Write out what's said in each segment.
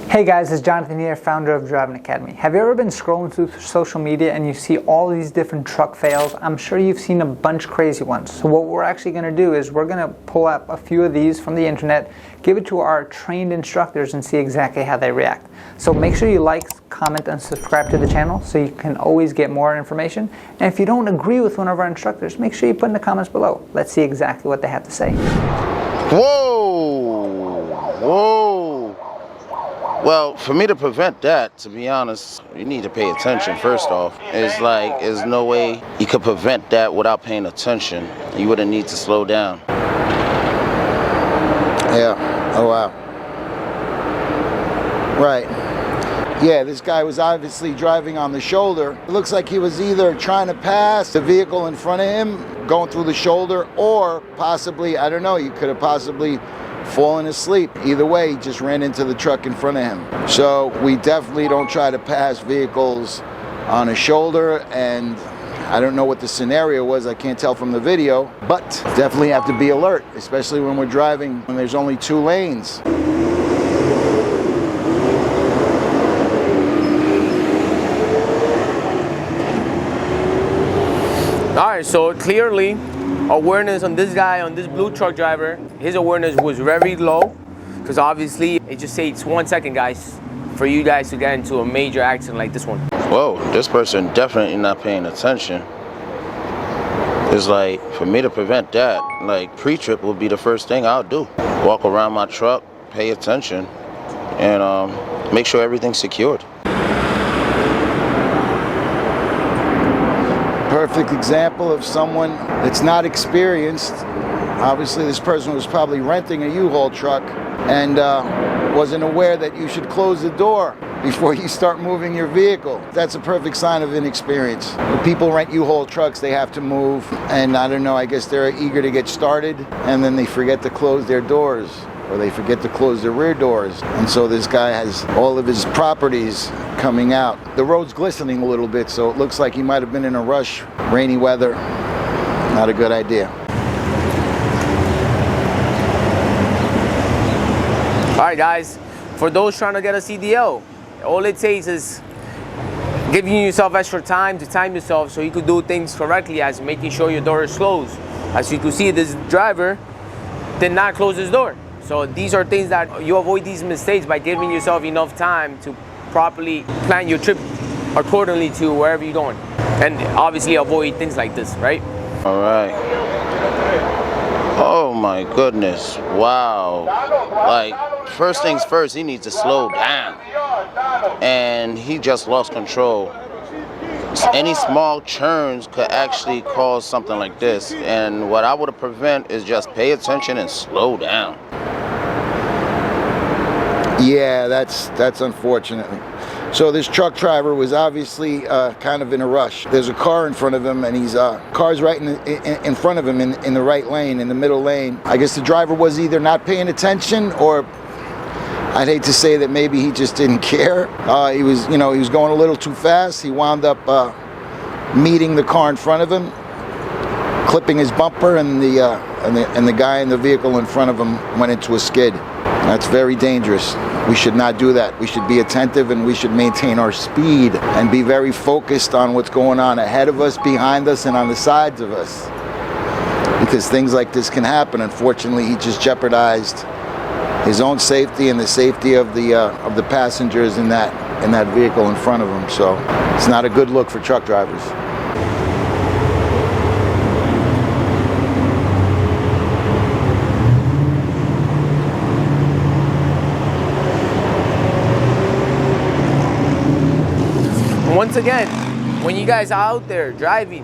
Hey guys, it's Jonathan here, founder of Driving Academy. Have you ever been scrolling through social media and you see all these different truck fails? I'm sure you've seen a bunch of crazy ones. So what we're actually going to do is we're going to pull up a few of these from the internet, give it to our trained instructors and see exactly how they react. So make sure you like, comment, and subscribe to the channel so you can always get more information. And if you don't agree with one of our instructors, make sure you put in the comments below. Let's see exactly what they have to say. Whoa! Whoa! Well, for me to prevent that, to be honest, you need to pay attention first off. It's like, there's no way you could prevent that without paying attention. You wouldn't need to slow down. Yeah, oh wow. Right. Yeah, this guy was obviously driving on the shoulder. It looks like he was either trying to pass the vehicle in front of him, going through the shoulder, or possibly, I don't know, you could have possibly fallen asleep. Either way, he just ran into the truck in front of him. So we definitely don't try to pass vehicles on a shoulder, and I don't know what the scenario was, I can't tell from the video, but definitely have to be alert, especially when we're driving when there's only 2 lanes. Alright, so clearly awareness on this guy, on this blue truck driver, his awareness was very low, because obviously it just takes 1 second, guys, for you guys to get into a major accident like this one. Whoa, this person definitely not paying attention. It's like, for me to prevent that, like pre-trip would be the first thing I'll do. Walk around my truck, pay attention, and make sure everything's secured. Perfect example of someone that's not experienced. Obviously this person was probably renting a U-Haul truck and wasn't aware that you should close the door before you start moving your vehicle. That's a perfect sign of inexperience. When people rent U-Haul trucks, they have to move, and I don't know, I guess they're eager to get started, and then they forget to close their doors, or they forget to close their rear doors. And so this guy has all of his properties coming out. The road's glistening a little bit, so it looks like he might have been in a rush. Rainy weather, not a good idea. All right, guys, for those trying to get a CDL, all it takes is giving yourself extra time to time yourself so you could do things correctly, as making sure your door is closed. As you can see, this driver did not close his door. So these are things that you avoid these mistakes by giving yourself enough time to properly plan your trip accordingly to wherever you're going. And obviously avoid things like this, right? All right. Oh my goodness, wow. Like, first things first, he needs to slow down. And he just lost control. Any small churns could actually cause something like this. And what I would prevent is just pay attention and slow down. Yeah, that's unfortunate. So this truck driver was obviously kind of in a rush. There's a car in front of him, and he's car's right in front of him in the right lane, in the middle lane. I guess the driver was either not paying attention, or I'd hate to say that maybe he just didn't care. He was going a little too fast. He wound up meeting the car in front of him, clipping his bumper, and the guy in the vehicle in front of him went into a skid. That's very dangerous. We should not do that. We should be attentive, and we should maintain our speed and be very focused on what's going on ahead of us, behind us, and on the sides of us. Because things like this can happen. Unfortunately, he just jeopardized his own safety and the safety of the passengers in that vehicle in front of him. So it's not a good look for truck drivers. Once again, when you guys are out there driving,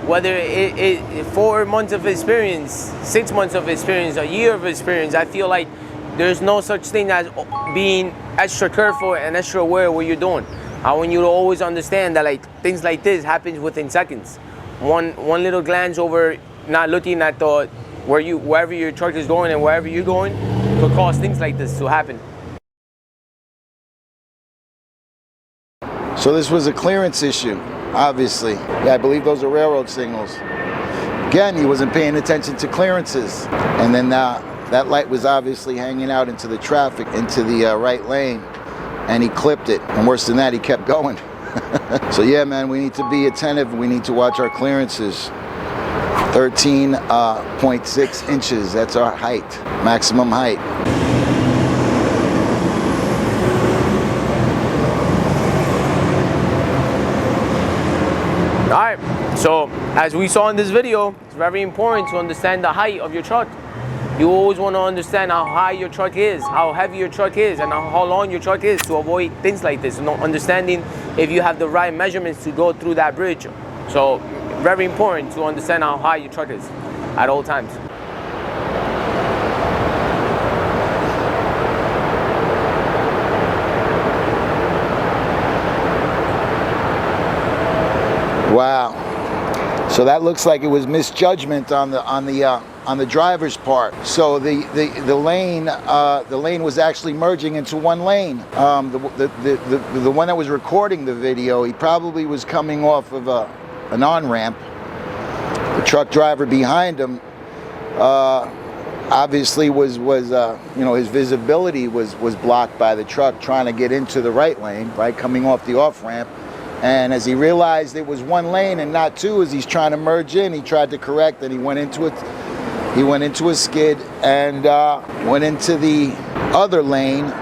whether it 4 months of experience, 6 months of experience, a year of experience, I feel like there's no such thing as being extra careful and extra aware of what you're doing. I want you to always understand that like things like this happens within seconds. One little glance over, not looking at wherever your truck is going and wherever you're going, could cause things like this to happen. So this was a clearance issue, obviously. Yeah, I believe those are railroad signals. Again, he wasn't paying attention to clearances. And then that light was obviously hanging out into the traffic, into the right lane. and he clipped it. And worse than that, he kept going. So yeah, man, we need to be attentive. We need to watch our clearances. 13.6 inches, that's our height, maximum height. Alright, so as we saw in this video, it's very important to understand the height of your truck. You always want to understand how high your truck is, how heavy your truck is, and how long your truck is to avoid things like this. Understanding if you have the right measurements to go through that bridge. So, very important to understand how high your truck is at all times. Wow. So that looks like it was misjudgment on the driver's part. So the lane was actually merging into one lane. The one that was recording the video, he probably was coming off of an on-ramp. The truck driver behind him obviously was his visibility was blocked by the truck trying to get into the right lane, right, coming off the off-ramp. And as he realized it was one lane and not two, as he's trying to merge in, he tried to correct, and he went into it. He went into a skid and went into the other lane,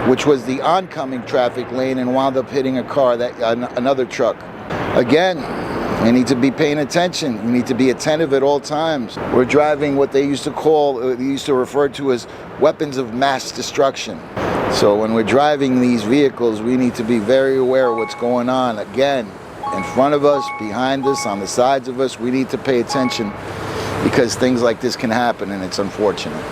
which was the oncoming traffic lane, and wound up hitting a car, another truck. Again, we need to be paying attention. We need to be attentive at all times. We're driving what they used to refer to as weapons of mass destruction. So when we're driving these vehicles, we need to be very aware of what's going on. Again, in front of us, behind us, on the sides of us, we need to pay attention because things like this can happen, and it's unfortunate.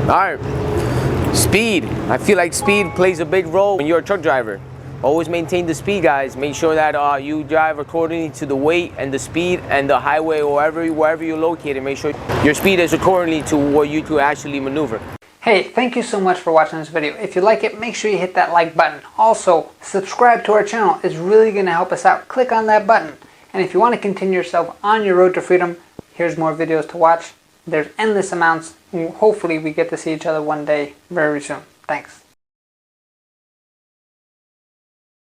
All right, speed. I feel like speed plays a big role when you're a truck driver. Always maintain the speed, guys. Make sure that you drive accordingly to the weight and the speed and the highway or wherever you're located. Make sure your speed is accordingly to where you can actually maneuver. Hey, thank you so much for watching this video. If you like it, make sure you hit that like button. Also, subscribe to our channel. It's really going to help us out. Click on that button. And if you want to continue yourself on your road to freedom, here's more videos to watch. There's endless amounts. Hopefully we get to see each other one day very soon. Thanks.